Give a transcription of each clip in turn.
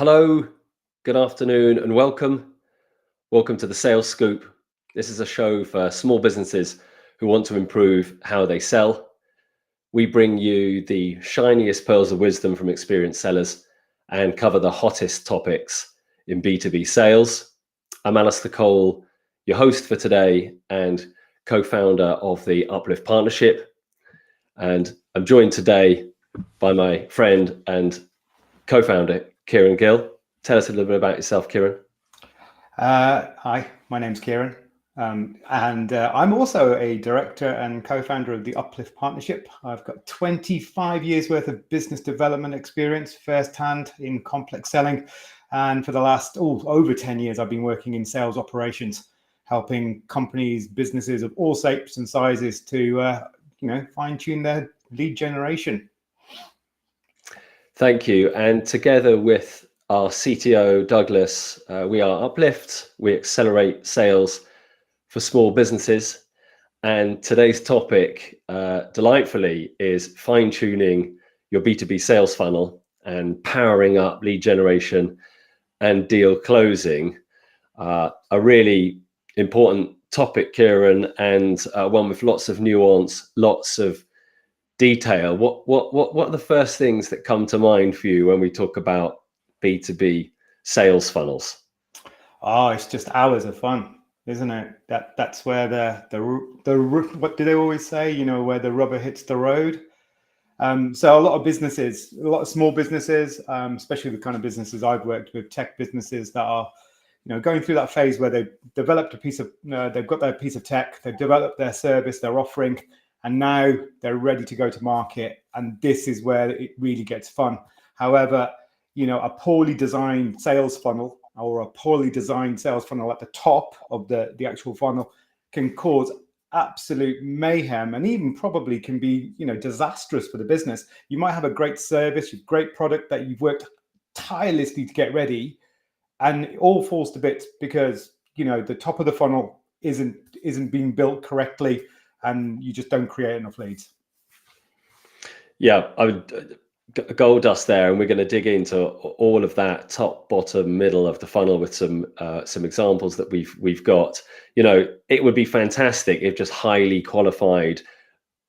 Hello, good afternoon, and welcome. Welcome to the Sales Scoop. This is a show for small businesses who want to improve how they sell. We bring you the shiniest pearls of wisdom from experienced sellers and cover the hottest topics in B2B sales. I'm Alistair Cole, your host for today and co-founder of the Uplift Partnership. And I'm joined today by my friend and co-founder, Kieran Gill. Tell us a little bit about yourself, Kieran. Hi, my name's Kieran, and I'm also a director and co-founder of the Uplift Partnership. I've got 25 years worth of business development experience firsthand in complex selling, and for the last over 10 years I've been working in sales operations, helping companies, businesses of all shapes and sizes to fine-tune their lead generation. Thank you. And together with our CTO, Douglas, we are Uplift. We accelerate sales for small businesses. And today's topic, delightfully, is fine-tuning your B2B sales funnel and powering up lead generation and deal closing. A really important topic, Kieran, and one with lots of nuance, lots of detail. What are the first things that come to mind for you when we talk about B2B sales funnels? Oh, it's just hours of fun, isn't it? That's where the what do they always say? You know, where the rubber hits the road. So a lot of businesses, a lot of small businesses, especially the kind of businesses I've worked with, tech businesses that are, going through that phase where they've developed a piece of, they've got their piece of tech, they've developed their service, their offering, and now they're ready to go to market. And this is where it really gets fun. However, a poorly designed sales funnel or a poorly designed sales funnel at the top of the actual funnel can cause absolute mayhem, and even probably can be, disastrous for the business. You might have a great service, a great product that you've worked tirelessly to get ready, and it all falls to bits because, the top of the funnel isn't being built correctly, and you just don't create enough leads. Yeah, I would gold dust there, and we're going to dig into all of that top, bottom, middle of the funnel with some examples that we've got. It would be fantastic if just highly qualified,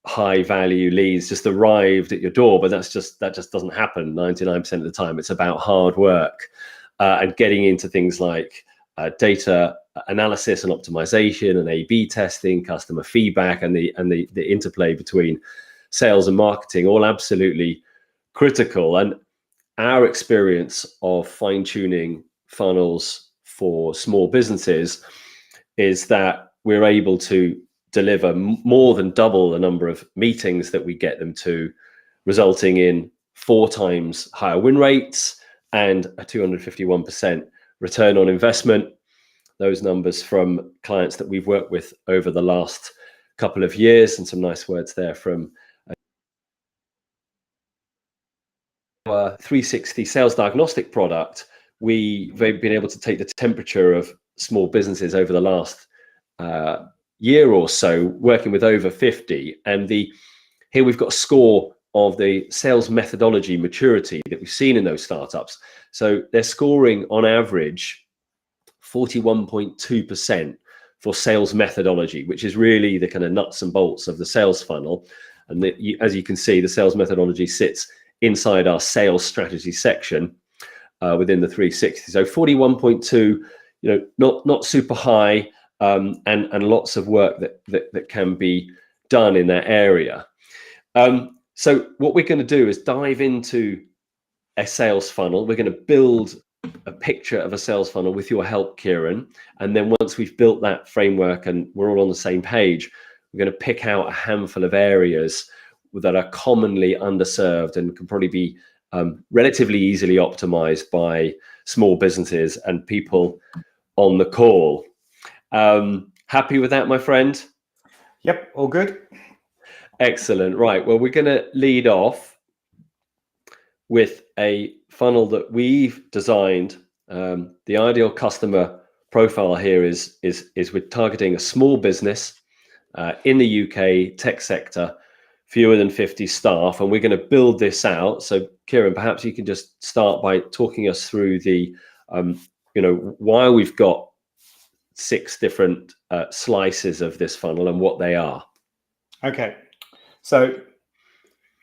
high value leads just arrived at your door, but that just doesn't happen 99% of the time. It's about hard work and getting into things like data analysis and optimization and A/B testing, customer feedback, and the interplay between sales and marketing, all absolutely critical. And our experience of fine-tuning funnels for small businesses is that we're able to deliver more than double the number of meetings that we get them to, resulting in 4 times higher win rates and a 251% return on investment. Those numbers from clients that we've worked with over the last couple of years, and some nice words there from our 360 sales diagnostic product. We've been able to take the temperature of small businesses over the last year or so, working with over 50. And here we've got a score of the sales methodology maturity that we've seen in those startups. So they're scoring on average 41.2% for sales methodology, which is really the kind of nuts and bolts of the sales funnel. And as you can see, the sales methodology sits inside our sales strategy section within the 360. So 41.2, not super high, and lots of work that can be done in that area. So what we're going to do is dive into a sales funnel. We're going to build a picture of a sales funnel with your help, Kieran. And then once we've built that framework and we're all on the same page, we're going to pick out a handful of areas that are commonly underserved and can probably be relatively easily optimized by small businesses and people on the call. Happy with that, my friend? Yep, all good. Excellent. Right. Well, we're going to lead off with a funnel that we've designed. The ideal customer profile here is we're targeting a small business in the UK tech sector, fewer than 50 staff, and we're going to build this out. So Kieran, perhaps you can just start by talking us through the, why we've got 6 different slices of this funnel and what they are. Okay, so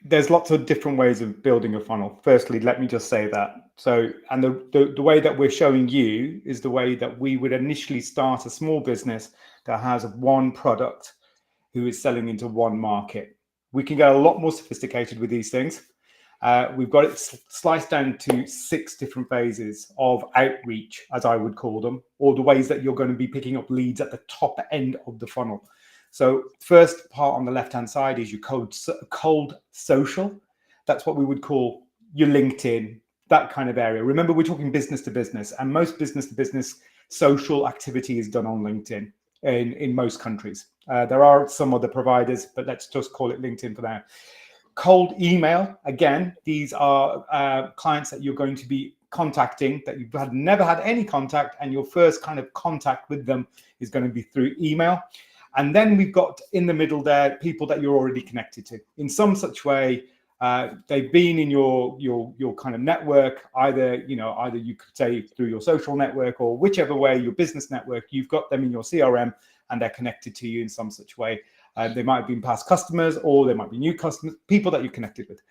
there's lots of different ways of building a funnel. Firstly, let me just say that. So, and the way that we're showing you is the way that we would initially start a small business that has one product who is selling into one market. We can get a lot more sophisticated with these things. We've got it sliced down to 6 different phases of outreach, as I would call them, or the ways that you're going to be picking up leads at the top end of the funnel. So first part on the left-hand side is your cold social. That's what we would call your LinkedIn, that kind of area. Remember, we're talking business to business, and most business to business social activity is done on LinkedIn in most countries. There are some other providers, but let's just call it LinkedIn for now. Cold email, again, these are clients that you're going to be contacting that you've never had any contact, and your first kind of contact with them is going to be through email. And then we've got in the middle there people that you're already connected to in some such way. They've been in your kind of network, either you could say through your social network, or whichever way, your business network. You've got them in your CRM and they're connected to you in some such way. They might have been past customers, or they might be new customers, people that you're connected with.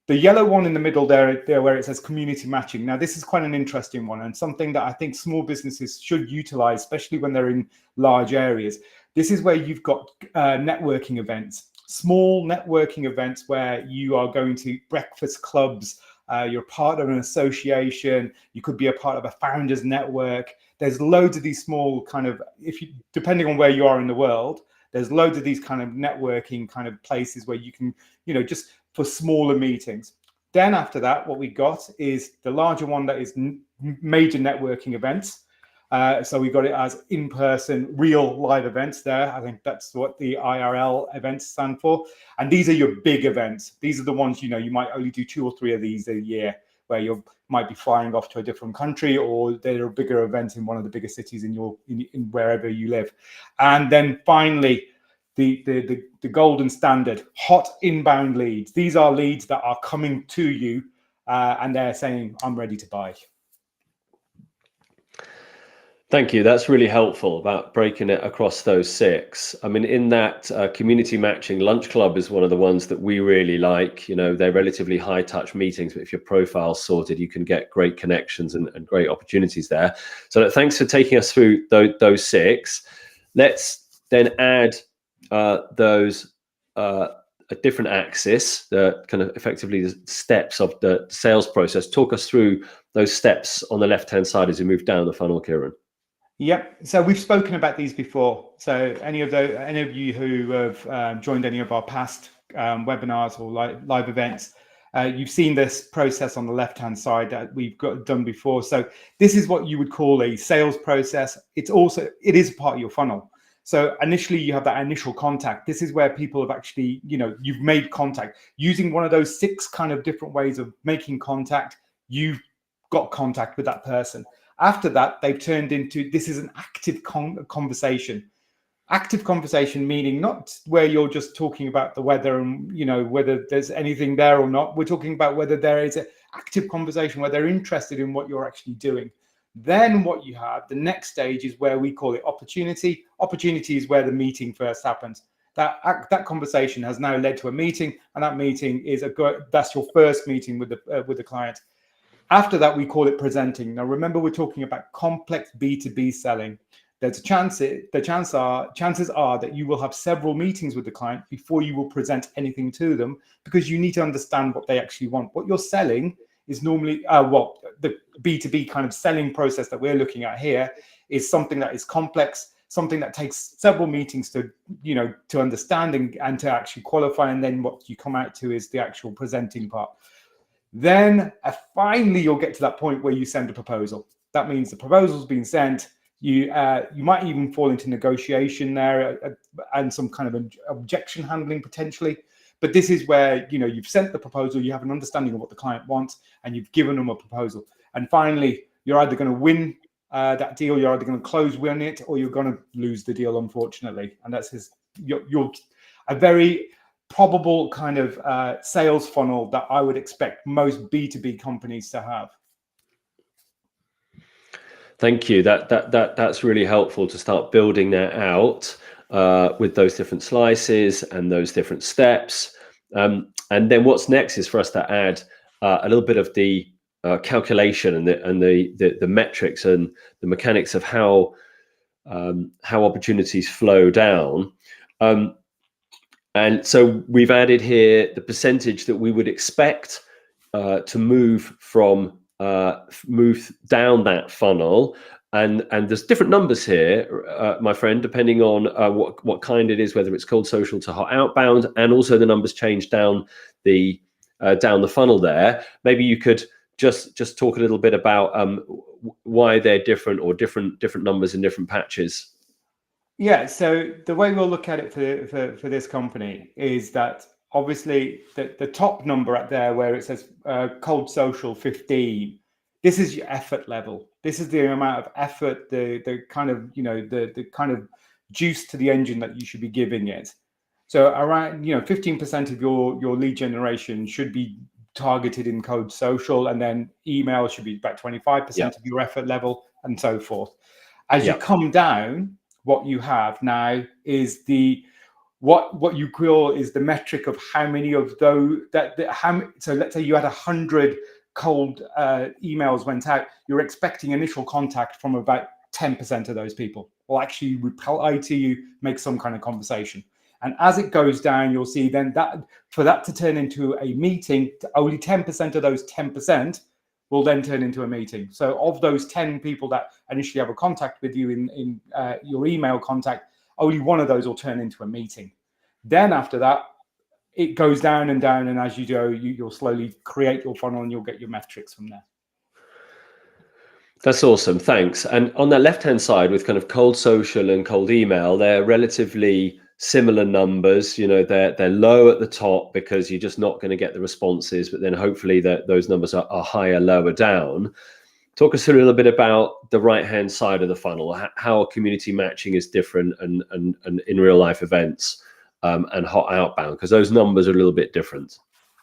The yellow one in the middle there where it says community matching. Now, this is quite an interesting one, and something that I think small businesses should utilize, especially when they're in large areas. This is where you've got networking events, small networking events where you are going to breakfast clubs, you're part of an association, you could be a part of a founders network. There's loads of these small kind of, depending on where you are in the world, there's loads of these kind of networking kind of places where you can, just for smaller meetings. Then after that, what we got is the larger one that is major networking events. So we got it as in-person, real live events there. I think that's what the IRL events stand for. And these are your big events. These are the ones, you might only do 2 or 3 of these a year, where you might be flying off to a different country, or they're a bigger event in one of the bigger cities in wherever you live. And then finally, the golden standard, hot inbound leads. These are leads that are coming to you and they're saying, I'm ready to buy. Thank you. That's really helpful about breaking it across those 6. I mean, in that community matching, Lunch Club is one of the ones that we really like. They're relatively high touch meetings, but if your profile's sorted, you can get great connections and great opportunities there. So thanks for taking us through those 6. Let's then add those a different axis, the kind of effectively the steps of the sales process. Talk us through those steps on the left-hand side as we move down the funnel, Kieran. Yep. So we've spoken about these before. So any of you who have joined any of our past webinars or live events, you've seen this process on the left-hand side that we've done before. So this is what you would call a sales process. It is part of your funnel. So initially you have that initial contact. This is where people have actually, you've made contact using one of those 6 kind of different ways of making contact. You've got contact with that person. After that, they've turned into, this is an active conversation. Active conversation meaning not where you're just talking about the weather and, whether there's anything there or not. We're talking about whether there is an active conversation where they're interested in what you're actually doing. Then what you have, the next stage is where we call it opportunity. Opportunity is where the meeting first happens. That conversation has now led to a meeting, and that meeting is that's your first meeting with the client. After that, we call it presenting. Now, remember, we're talking about complex B2B selling. There's chances are that you will have several meetings with the client before you will present anything to them, because you need to understand what they actually want. What you're selling is normally what the B2B kind of selling process that we're looking at here is something that is complex, something that takes several meetings to understand and to actually qualify. And then what you come out to is the actual presenting part. Then finally, you'll get to that point where you send a proposal. That means the proposal's been sent. You might even fall into negotiation there and some kind of objection handling potentially. But this is where you've sent the proposal, you have an understanding of what the client wants, and you've given them a proposal. And finally, you're either going to win that deal, you're either going to win it, or you're going to lose the deal, unfortunately. And that's you're a very probable kind of sales funnel that I would expect most B2B companies to have. Thank you. That's really helpful to start building that out with those different slices and those different steps. And then what's next is for us to add a little bit of the calculation and the metrics and the mechanics of how opportunities flow down. And so we've added here the percentage that we would expect to move down that funnel, and there's different numbers here, my friend, depending on what kind it is, whether it's cold social to hot outbound, and also the numbers change down the funnel there. Maybe you could just talk a little bit about why they're different, or different numbers in different patches. Yeah, so the way we'll look at it for this company is that obviously the top number up there where it says cold social 15, this is your effort level. This is the amount of effort, the kind of, the kind of juice to the engine that you should be giving it. So around, 15% of your lead generation should be targeted in cold social, and then email should be about 25% of your effort level, and so forth. As you come down, what you have now is what you call is the metric of how many of those so let's say you had 100 cold emails went out. You're expecting initial contact from about 10% of those people will actually reply to you, make some kind of conversation. And as it goes down, you'll see then that for that to turn into a meeting, only 10% of those 10% will then turn into a meeting. So of those 10 people that initially have a contact with you in your email contact, only one of those will turn into a meeting. Then after that, it goes down and down. And as you go, you'll slowly create your funnel and you'll get your metrics from there. That's awesome. Thanks. And on that left-hand side with kind of cold social and cold email, they're relatively similar numbers. They're low at the top because you're just not going to get the responses, but then hopefully those numbers are higher lower down. Talk us through a little bit about the right-hand side of the funnel, how community matching is different and in real life events and hot outbound, because those numbers are a little bit different.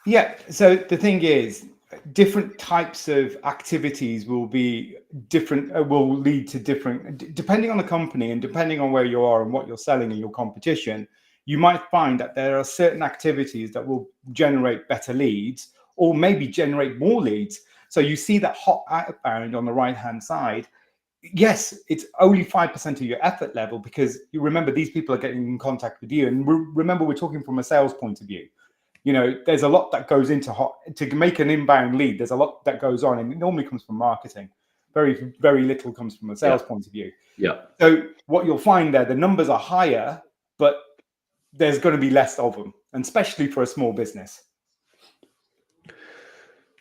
Yeah. So the thing is, different types of activities will be different, will lead to different, depending on the company and depending on where you are and what you're selling and your competition. You might find that there are certain activities that will generate better leads, or maybe generate more leads. So you see that hot outbound on the right hand side. Yes, it's only 5% of your effort level, because you remember these people are getting in contact with you, and remember we're talking from a sales point of view. There's a lot that goes into to make an inbound lead. There's a lot that goes on, and it normally comes from marketing. Very, very little comes from a sales point of view. Yeah. So what you'll find there, the numbers are higher, but there's going to be less of them, and especially for a small business.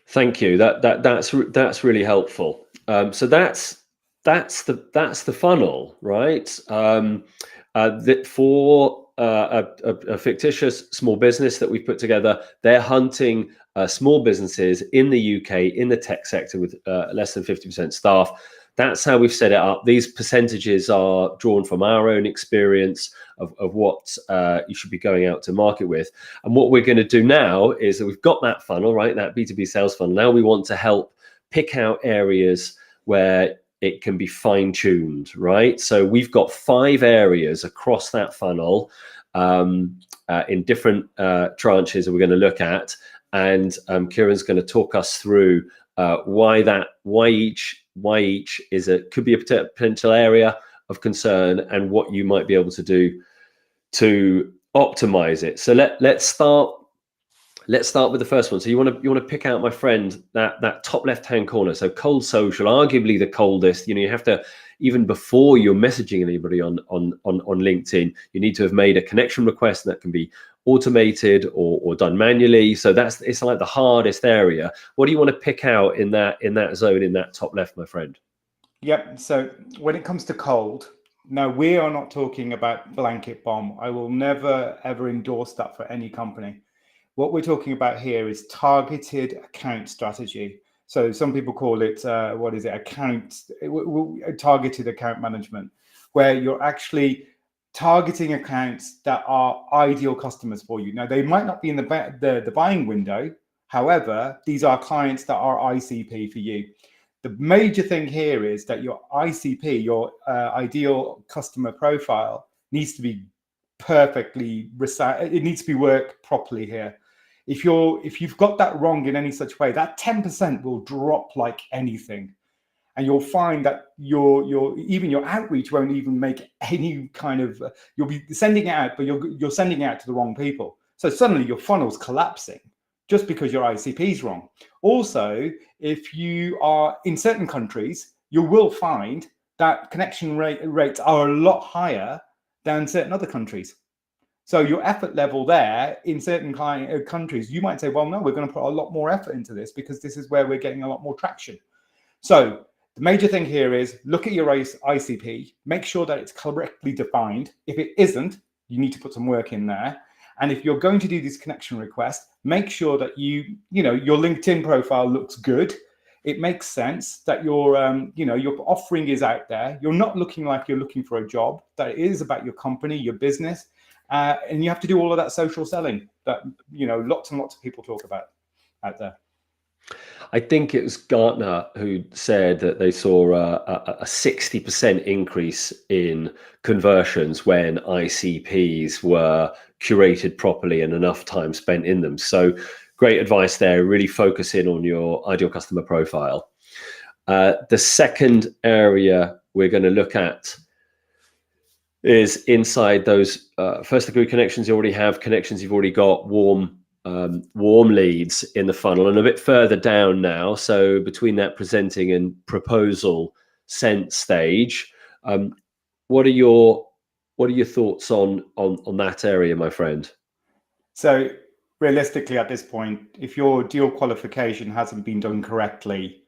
Thank you. That's really helpful. So that's the funnel, right? That for a fictitious small business that we've put together, they're hunting small businesses in the UK in the tech sector with less than 50% staff. That's how we've set it up. These percentages are drawn from our own experience of what you should be going out to market with. And what we're going to do now is that we've got that funnel, right? That B2B sales funnel. Now we want to help pick out areas where it can be fine-tuned, right? So we've got 5 areas across that funnel in different tranches that we're going to look at. And Kieran's going to talk us through why each could be a potential area of concern, and what you might be able to do to optimize it. So let's start with the first one. So you want to pick out, my friend, that top left-hand corner. So cold social, arguably the coldest. You have to, even before you're messaging anybody on LinkedIn, you need to have made a connection request that can be automated or done manually. So it's like the hardest area. What do you want to pick out in that zone, in that top left, my friend? Yep. So when it comes to cold, now we are not talking about blanket bomb. I will never ever endorse that for any company. What we're talking about here is targeted account strategy. So some people call it targeted account management, where you're actually targeting accounts that are ideal customers for you. Now, they might not be in the buying window. However, these are clients that are ICP for you. The major thing here is that your ICP, your ideal customer profile, needs to be perfectly it needs to be worked properly here. If you've got that wrong in any such way, that 10% will drop like anything. And you'll find that even your outreach won't even make any kind of you'll be sending it out, but you're sending it out to the wrong people. So suddenly your funnel's collapsing just because your ICP is wrong. Also, if you are in certain countries, you will find that connection rates are a lot higher than certain other countries. So your effort level there in certain countries, you might say, well, no, we're going to put a lot more effort into this because this is where we're getting a lot more traction. So the major thing here is look at your ICP, make sure that it's correctly defined. If it isn't, you need to put some work in there. And if you're going to do these connection requests, make sure that your LinkedIn profile looks good. It makes sense that your offering is out there. You're not looking like you're looking for a job, that it is about your company, your business. And you have to do all of that social selling that, lots and lots of people talk about out there. I think it was Gartner who said that they saw a 60% increase in conversions when ICPs were curated properly and enough time spent in them. So great advice there. Really focus in on your ideal customer profile. The second area we're going to look at is inside those first degree connections you already have, connections you've already got, warm leads in the funnel, and a bit further down now. So between that presenting and proposal sent stage, what are your thoughts on that area, my friend? So realistically, at this point, if your deal qualification hasn't been done correctly,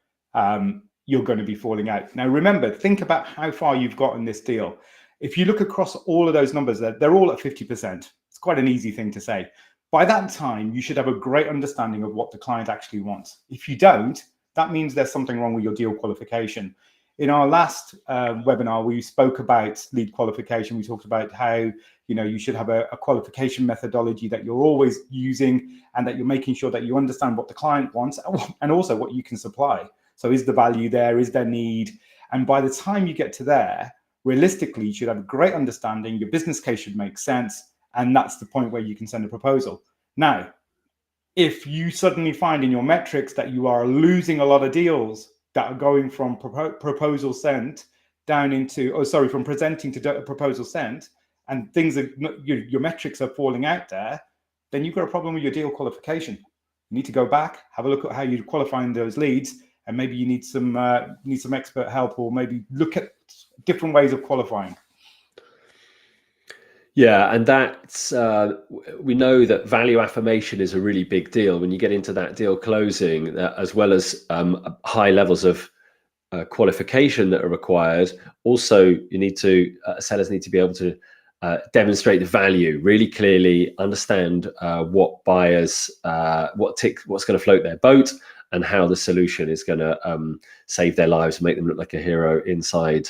you're going to be falling out. Now, remember, think about how far you've got in this deal. If you look across all of those numbers, they're all at 50%. It's quite an easy thing to say. By that time, you should have a great understanding of what the client actually wants. If you don't, that means there's something wrong with your deal qualification. In our last webinar, we spoke about lead qualification. We talked about how you should have a qualification methodology that you're always using, and that you're making sure that you understand what the client wants and also what you can supply. So is the value there? Is there need? And by the time you get to there, realistically, you should have a great understanding. Your business case should make sense. And that's the point where you can send a proposal. Now, if you suddenly find in your metrics that you are losing a lot of deals that are going from proposal sent down into, from presenting to proposal sent, and things are, your metrics are falling out there, then you've got a problem with your deal qualification. You need to go back, have a look at how you're qualifying those leads, and maybe you need some expert help, or maybe look at different ways of qualifying. Yeah, and that's we know that value affirmation is a really big deal when you get into that deal closing, as well as high levels of qualification that are required. Also, you need to sellers need to be able to demonstrate the value really clearly, understand what buyers what's going to float their boat, and how the solution is going to save their lives and make them look like a hero inside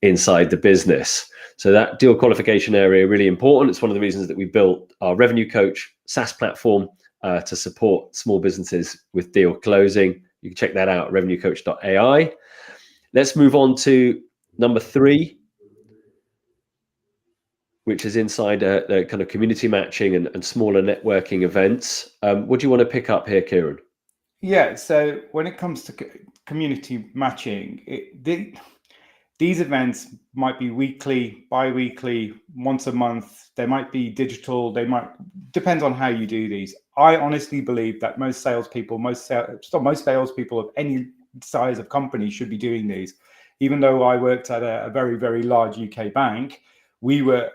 the business. So that deal qualification area, really important. It's one of the reasons that we built our Revenue Coach SaaS platform to support small businesses with deal closing. You can check that out at revenuecoach.ai. Let's move on to number 3, which is inside the kind of community matching and smaller networking events. What do you want to pick up here, Kieran? Yeah, so when it comes to community matching, these events might be weekly, bi-weekly, once a month. They might be digital. Depends on how you do these. I honestly believe that most salespeople of any size of company should be doing these. Even though I worked at a very, very large UK bank, we were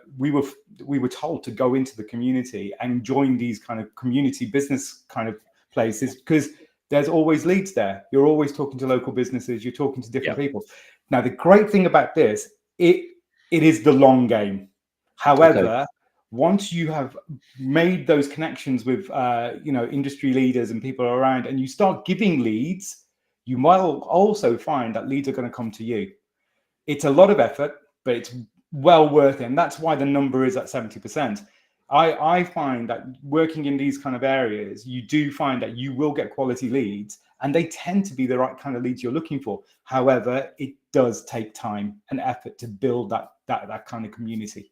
told to go into the community and join these kind of community business kind of places, because there's always leads there. You're always talking to local businesses. You're talking to different people. Now, the great thing about this, it is the long game. However, once you have made those connections with industry leaders and people around, and you start giving leads, you might also find that leads are going to come to you. It's a lot of effort, but well worth it. And that's why the number is at 70%. I find that working in these kind of areas, you do find that you will get quality leads, and they tend to be the right kind of leads you're looking for. However, it does take time and effort to build that kind of community.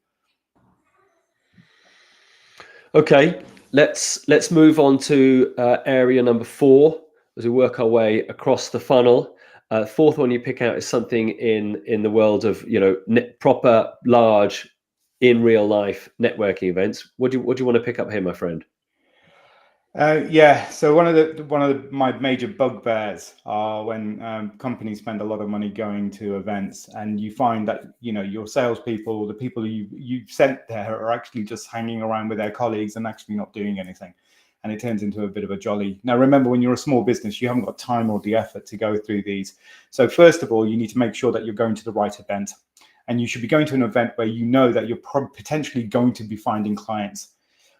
Okay, let's move on to area number 4 as we work our way across the funnel. Fourth one you pick out is something in the world of, you know, proper large in real life networking events. What do you want to pick up here, my friend? Yeah, so one of my major bugbears are when companies spend a lot of money going to events, and you find that, you know, your salespeople, the people you've sent there, are actually just hanging around with their colleagues and actually not doing anything, and it turns into a bit of a jolly. Now, remember, when you're a small business, you haven't got time or the effort to go through these. So first of all, you need to make sure that you're going to the right event, and you should be going to an event where you know that you're potentially going to be finding clients.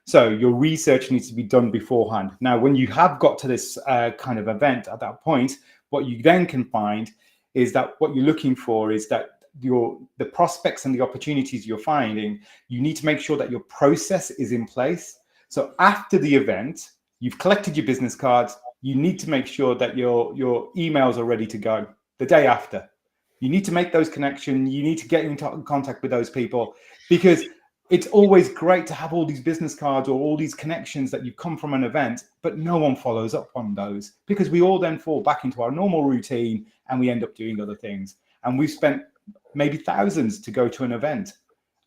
So your research needs to be done beforehand. Now, when you have got to this kind of event at that point, what you then can find is that what you're looking for is that the prospects and the opportunities you're finding, you need to make sure that your process is in place. So after the event, you've collected your business cards, you need to make sure that your emails are ready to go the day after. You need to make those connections. You need to get in contact with those people, because it's always great to have all these business cards or all these connections that you've come from an event, but no one follows up on those, because we all then fall back into our normal routine and we end up doing other things. And we've spent maybe thousands to go to an event,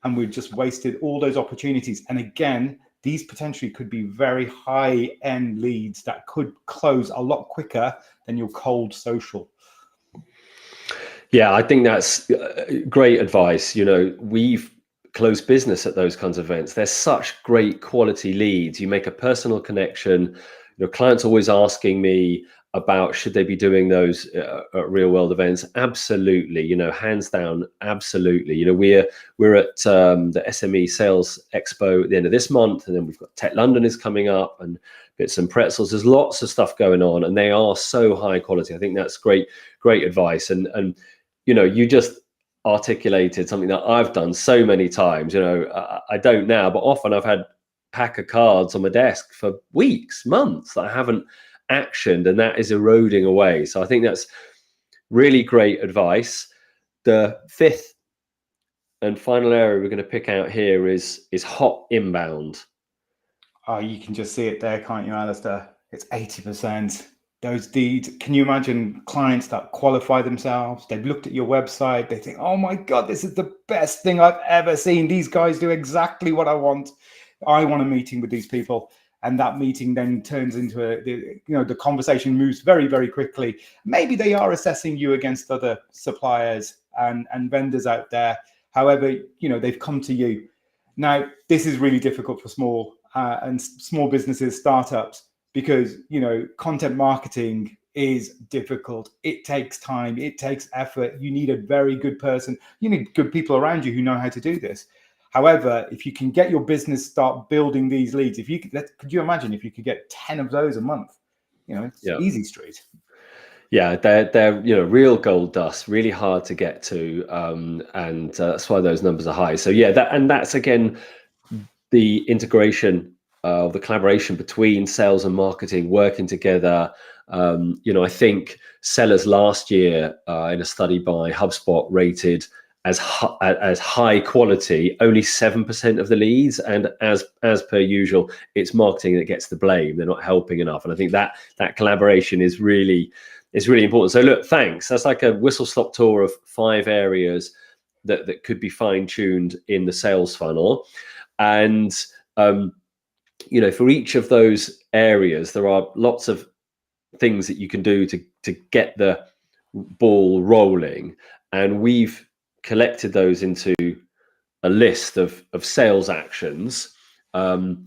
and we've just wasted all those opportunities. And again, these potentially could be very high-end leads that could close a lot quicker than your cold social. Yeah, I think that's great advice. You know, we've closed business at those kinds of events. There's such great quality leads. You make a personal connection. Your clients always asking me about should they be doing those real world events. Absolutely, you know, hands down, absolutely. You know, we're at the SME Sales Expo at the end of this month, and then we've got Tech London is coming up, and Bits and Pretzels. There's lots of stuff going on, and they are so high quality. I think that's great advice. And you know, you just articulated something that I've done so many times. You know, I don't now, but often I've had a pack of cards on my desk for weeks, months that I haven't actioned, and that is eroding away. So I think that's really great advice. The fifth and final area we're going to pick out here is hot inbound. Oh, you can just see it there, can't you, Alistair? It's 80%. Those leads, can you imagine clients that qualify themselves? They've looked at your website, they think, oh my God, this is the best thing I've ever seen. These guys do exactly what I want. I want a meeting with these people. And that meeting then turns into the conversation moves very, very quickly. Maybe they are assessing you against other suppliers and vendors out there. However, you know, they've come to you. Now, this is really difficult for small businesses, startups, because, you know, content marketing is difficult. It takes time, it takes effort. You need a very good person. You need good people around you who know how to do this. However, if you can get your business start building these leads, could you imagine if you could get 10 of those a month? You know, it's easy street. Yeah, they're you know, real gold dust, really hard to get to, and that's why those numbers are high. So yeah, that's again the integration, the collaboration between sales and marketing working together. You know, I think sellers last year in a study by HubSpot rated as high quality only 7% of the leads, and as per usual, it's marketing that gets the blame. They're not helping enough, and I think that collaboration is really important. So look, thanks. That's like a whistle-stop tour of 5 areas that could be fine-tuned in the sales funnel. And you know, for each of those areas, there are lots of things that you can do to get the ball rolling. And we've collected those into a list of sales actions. Talk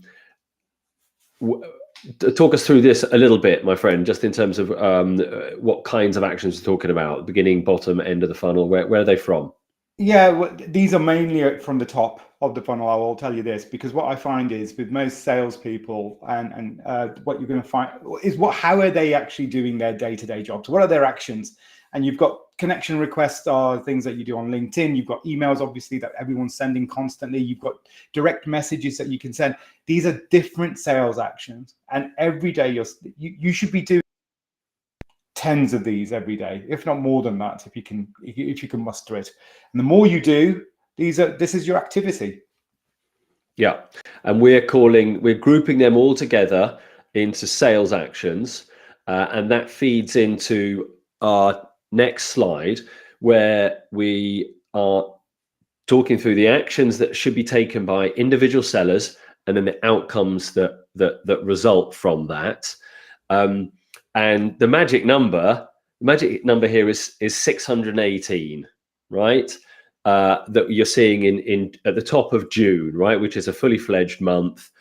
us through this a little bit, my friend, just in terms of what kinds of actions we're talking about, beginning, bottom, end of the funnel. Where are they from? Yeah, well, these are mainly from the top of the funnel. I will tell you this, because what I find is with most salespeople, and what you're going to find is how are they actually doing their day-to-day jobs? What are their actions? And you've got connection requests are things that you do on LinkedIn. You've got emails, obviously, that everyone's sending constantly. You've got direct messages that you can send. These are different sales actions, and every day you should be doing tens of these every day, if not more than that, if you can muster it. And the more you do, this is your activity. Yeah, and we're grouping them all together into sales actions, and that feeds into our next slide, where we are talking through the actions that should be taken by individual sellers, and then the outcomes that result from that. And the magic number here is 618, right? That you're seeing in at the top of June, right, which is a fully fledged month.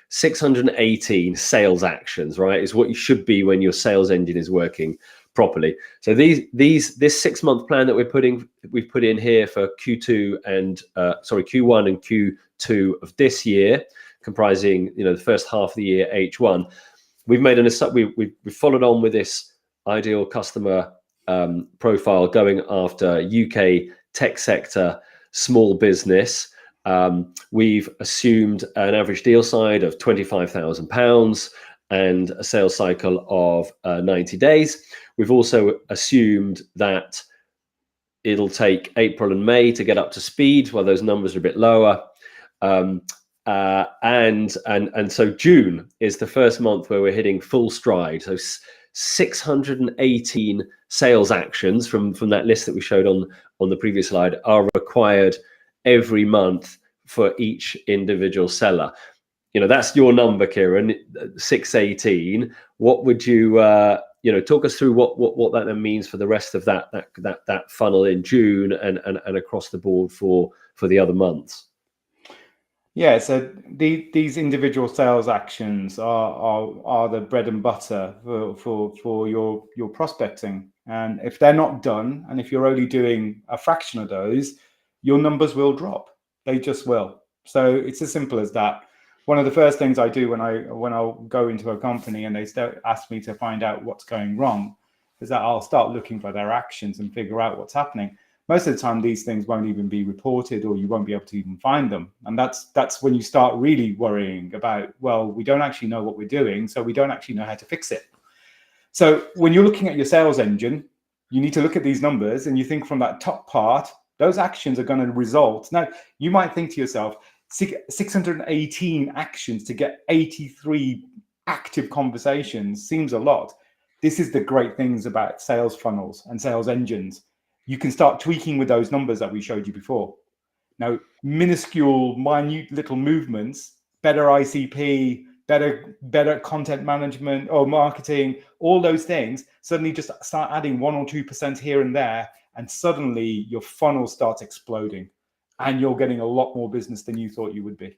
618 sales actions, right, is what you should be when your sales engine is working properly. So this 6-month plan that we've put in here for Q1 and Q2 of this year, comprising the first half of the year, H1. We've followed on with this ideal customer profile, going after UK tech sector small business. We've assumed an average deal size of £25,000 and a sales cycle of 90 days. We've also assumed that it'll take April and May to get up to speed, while those numbers are a bit lower. And so June is the first month where we're hitting full stride. So 618 sales actions from that list that we showed on the previous slide are required every month for each individual seller. That's your number, Kieran, 618. What would you talk us through what that then means for the rest of that funnel in June and across the board for the other months? Yeah, so these individual sales actions are the bread and butter for your prospecting. And if they're not done, and if you're only doing a fraction of those, your numbers will drop. They just will. So it's as simple as that. One of the first things I do when I go into a company and they ask me to find out what's going wrong is that I'll start looking for their actions and figure out what's happening. Most of the time, these things won't even be reported, or you won't be able to even find them. And that's when you start really worrying about, well, we don't actually know what we're doing, so we don't actually know how to fix it. So when you're looking at your sales engine, you need to look at these numbers and you think from that top part, those actions are going to result. Now, you might think to yourself, 618 actions to get 83 active conversations seems a lot. This is the great things about sales funnels and sales engines. You can start tweaking with those numbers that we showed you before. Now, minuscule, minute little movements, better ICP, better content management or marketing, all those things, suddenly just start adding 1 or 2% here and there, and suddenly your funnel starts exploding and you're getting a lot more business than you thought you would be.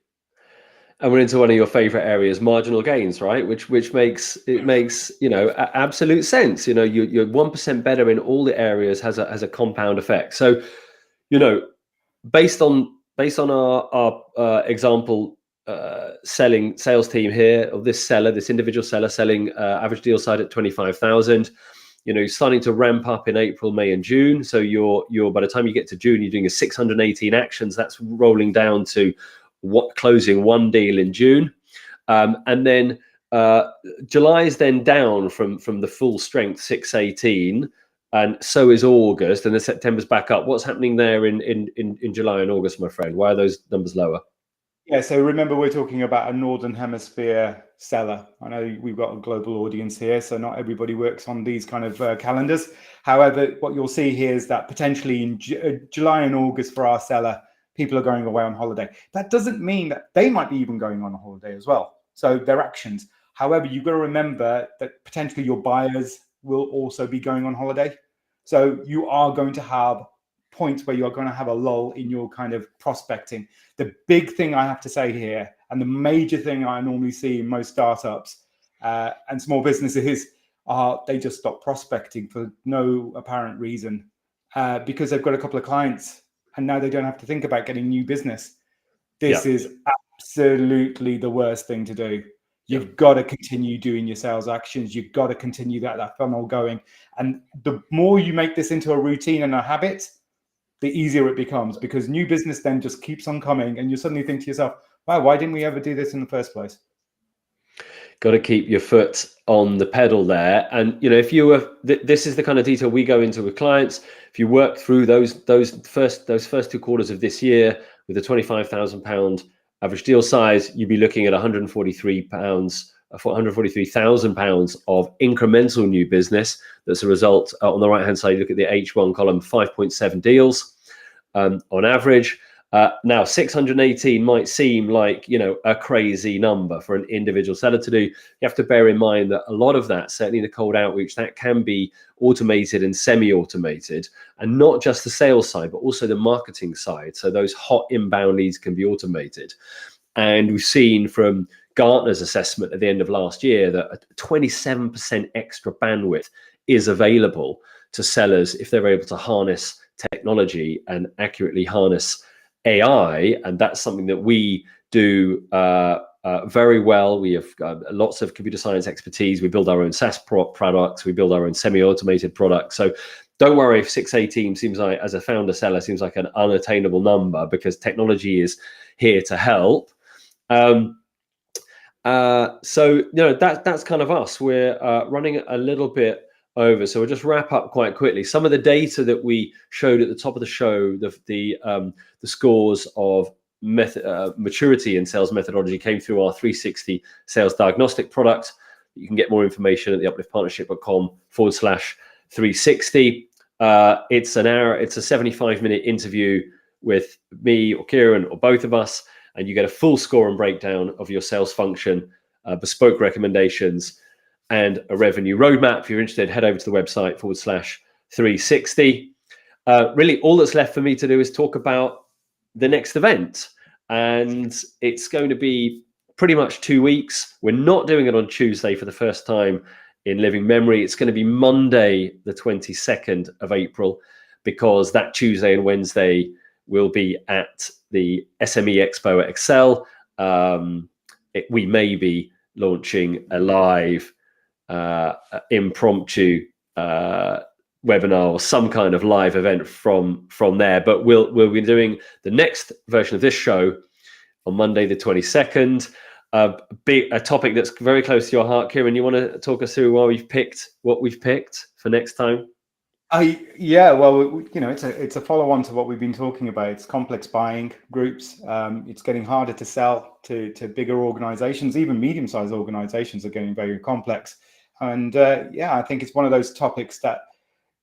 And we're into one of your favorite areas, marginal gains, right? Which makes absolute sense. You're 1% better in all the areas has a compound effect. So, based on our example sales team here of this individual seller selling average deal size at 25,000. Starting to ramp up in April, May, and June. So you're by the time you get to June, you're doing 618 actions. That's rolling down to closing one deal in June, and then July is then down from the full strength 618, and so is August, and then September's back up. What's happening there in July and August, my friend? Why are those numbers lower? Yeah, so remember, we're talking about a Northern Hemisphere seller. I know we've got a global audience here, so not everybody works on these kind of calendars. However, what you'll see here is that potentially in July and August for our seller, people are going away on holiday. That doesn't mean that they might be even going on a holiday as well. So their actions. However, you've got to remember that potentially your buyers will also be going on holiday. So you are going to have points where you're going to have a lull in your kind of prospecting. The big thing I have to say here, and the major thing I normally see in most startups and small businesses, are they just stop prospecting for no apparent reason because they've got a couple of clients and now they don't have to think about getting new business. This is absolutely the worst thing to do. You've got to continue doing your sales actions. You've got to continue that funnel going. And the more you make this into a routine and a habit, the easier it becomes, because new business then just keeps on coming, and you suddenly think to yourself, wow, why didn't we ever do this in the first place? Got to keep your foot on the pedal there. And if you were, this is the kind of detail we go into with clients. If you work through those first 2 quarters of this year with a £25,000 average deal size, you'd be looking at £143,000 of incremental new business. That's a result. On the right hand side, you look at the H1 column, 5.7 deals on average. Now 618 might seem like a crazy number for an individual seller to do. You have to bear in mind that a lot of that, certainly the cold outreach, that can be automated and semi-automated, and not just the sales side, but also the marketing side. So those hot inbound leads can be automated. And we've seen from Gartner's assessment at the end of last year that a 27% extra bandwidth is available to sellers if they're able to harness technology and accurately harness AI. And that's something that we do very well. We have lots of computer science expertise. We build our own SaaS products. We build our own semi-automated products. So don't worry if 618 seems like, as a founder seller, seems like an unattainable number, because technology is here to help. So that's kind of us. We're running a little bit over, so we'll just wrap up quite quickly. Some of the data that we showed at the top of the show, the scores of maturity in sales methodology, came through our 360 sales diagnostic product. You can get more information at the upliftpartnership.com/360. It's an hour. It's a 75-minute interview with me or Kieran or both of us, and you get a full score and breakdown of your sales function, bespoke recommendations, and a revenue roadmap. If you're interested, head over to the website /360. Really, all that's left for me to do is talk about the next event. And it's going to be pretty much 2 weeks. We're not doing it on Tuesday for the first time in living memory. It's going to be Monday, the 22nd of April, because that Tuesday and Wednesday will be at the SME Expo at Excel. We may be launching a live impromptu webinar or some kind of live event from there, but we'll be doing the next version of this show on Monday the 22nd. A topic that's very close to your heart. Kieran, you want to talk us through what we've picked for next time? Yeah, well, it's a follow-on to what we've been talking about. It's complex buying groups. It's getting harder to sell to bigger organizations. Even medium-sized organizations are getting very complex. And I think it's one of those topics that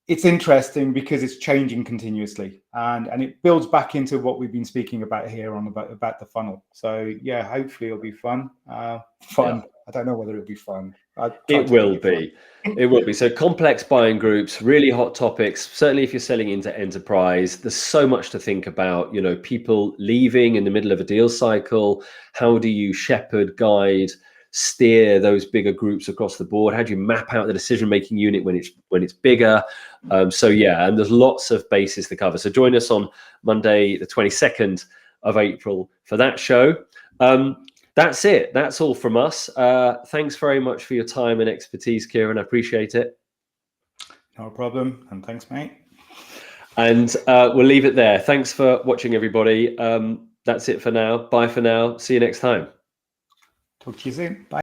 it's interesting because it's changing continuously, and it builds back into what we've been speaking about here on about the funnel. So yeah, hopefully it'll be fun. Yeah. I don't know whether it'll be fun. It will be. It will be. So complex buying groups, really hot topics. Certainly if you're selling into enterprise, there's so much to think about. People leaving in the middle of a deal cycle. How do you shepherd, guide, steer those bigger groups across the board? How do you map out the decision-making unit when it's bigger? And there's lots of bases to cover. So join us on Monday, the 22nd of April for that show. That's it. That's all from us. Thanks very much for your time and expertise, Kieran. I appreciate it. No problem. And thanks, mate. And we'll leave it there. Thanks for watching, everybody. That's it for now. Bye for now. See you next time. Talk to you soon. Bye.